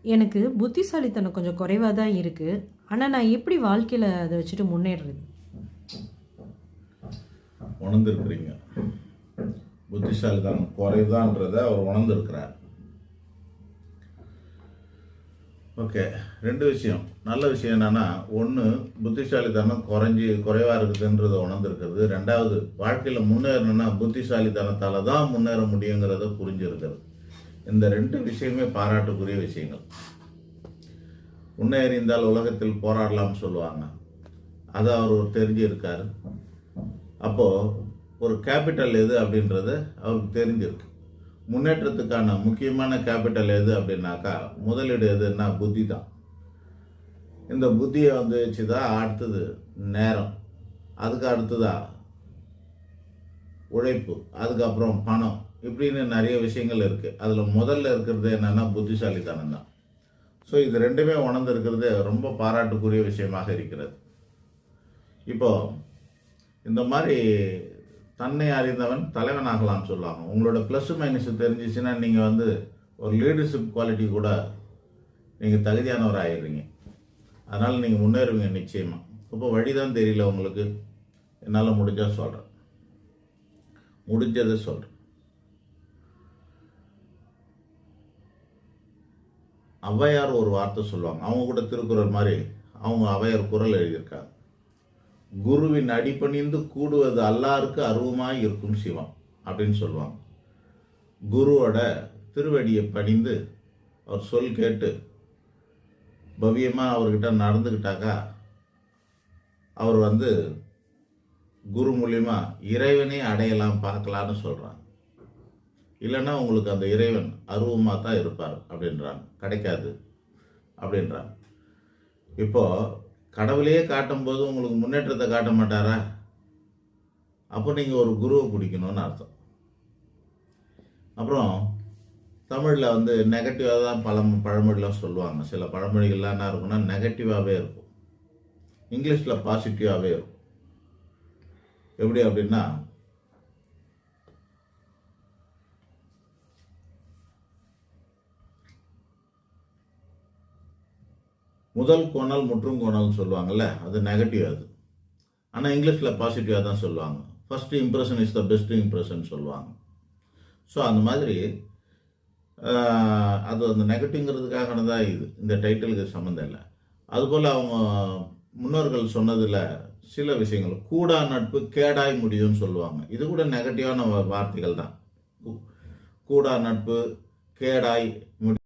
எனக்கு புத்திசாலித்தனம் கொஞ்சம் குறைவாக தான் இருக்குது. ஆனால் நான் எப்படி வாழ்க்கையில் அதை வச்சுட்டு முன்னேறுறது? உணர்ந்துருக்கிறீங்க. புத்திசாலித்தனம் குறைதான்றத அவர் உணர்ந்துருக்கிறார். ஓகே, ரெண்டு விஷயம். நல்ல விஷயம் என்னன்னா, ஒன்று புத்திசாலித்தனம் குறைவாக இருக்குதுன்றதை உணர்ந்துருக்கிறது. ரெண்டாவது, வாழ்க்கையில் முன்னேறணும்னா புத்திசாலித்தனத்தால் தான் முன்னேற முடியுங்கிறத புரிஞ்சிருக்கிறது. இந்த ரெண்டு விஷயமே பாராட்டுக்குரிய விஷயங்கள். முன்னேறிந்தால் உலகத்தில் போராடலாம்னு சொல்லுவாங்க. அதை அவர் தெரிஞ்சிருக்காரு. அப்போது ஒரு கேபிட்டல் எது அப்படின்றது அவருக்கு தெரிஞ்சிருக்கு. முன்னேற்றத்துக்கான முக்கியமான கேபிட்டல் எது அப்படின்னாக்கா, முதலீடு எதுன்னா புத்தி தான். இந்த புத்தியை வச்சு தான் அடுத்தது நேரம், அதுக்கு அடுத்ததா உழைப்பு, அதுக்கப்புறம் பணம், இப்படின்னு நிறைய விஷயங்கள் இருக்குது. அதில் முதல்ல இருக்கிறது என்னென்னா புத்திசாலித்தனம் தான். ஸோ இது ரெண்டுமே உணர்ந்துருக்கிறது ரொம்ப பாராட்டுக்குரிய விஷயமாக இருக்கிறது. இப்போது இந்த மாதிரி தன்னை அறிந்தவன் தலைவன் ஆகலாம்னு சொல்லுவாங்க. உங்களோட ப்ளஸ் மைனஸ் தெரிஞ்சிச்சுன்னா நீங்கள் ஒரு லீடர்ஷிப் குவாலிட்டி கூட நீங்கள் தகுதியானவர் ஆகிடுறீங்க. அதனால் நீங்கள் முன்னேறுவீங்க நிச்சயமாக. இப்போ வழி தான் தெரியல உங்களுக்கு. என்னால் முடிஞ்சால் சொல்கிறேன், முடிஞ்சதை சொல்கிறேன். ஔவையார் ஒரு வார்த்தை சொல்லுவாங்க. அவங்க கூட திருக்குறள் மாதிரி அவங்க ஔவையார் குறள் எழுதியிருக்காங்க. குருவின் அடிபணிந்து கூடுவது அல்லாருக்கு அருவமாய் இருக்கும் சிவம் அப்படின்னு சொல்லுவாங்க. குருவோட திருவடியை பணிந்து அவர் சொல் கேட்டு பவ்யமாக அவர்கிட்ட நடந்துக்கிட்டாக்கா அவர் குரு மூலியமா இறைவனே அடையலாம், பார்க்கலான்னு சொல்கிறாங்க. இல்லைன்னா உங்களுக்கு அந்த இறைவன் அருவமாக தான் இருப்பார் அப்படின்றாங்க. கிடைக்காது அப்படின்றாங்க. இப்போது கடவுளையே காட்டும்போது உங்களுக்கு முன்னேற்றத்தை காட்ட மாட்டாரா? அப்போ நீங்கள் ஒரு குருவை பிடிக்கணும்னு அர்த்தம். அப்புறம் தமிழில் நெகட்டிவாக தான் பழமொழிலாம் சொல்லுவாங்க. சில பழமொழிகள்லாம் என்ன இருக்குன்னா நெகட்டிவாகவே இருக்கும். இங்கிலீஷில் பாசிட்டிவாகவே இருக்கும். எப்படி அப்படின்னா, முதல் கோணல் முற்றும் கோணல்னு சொல்லுவாங்கள்ல, அது நெகட்டிவ். அது ஆனால் இங்கிலீஷில் பாசிட்டிவாக தான் சொல்லுவாங்க. First impression is the best impression சொல்லுவாங்க. ஸோ அந்த மாதிரி அது அந்த நெகட்டிவ்ங்கிறதுக்காக தான் இந்த டைட்டிலுக்கு சம்மந்தம் இல்லை. அதுபோல் அவங்க முன்னோர்கள் சொன்னதில் சில விஷயங்கள், கூடா நட்பு கேடாய் முடியும்னு சொல்லுவாங்க. இது கூட நெகட்டிவான வார்த்தைகள் தான். கூடா நட்பு கேடாய்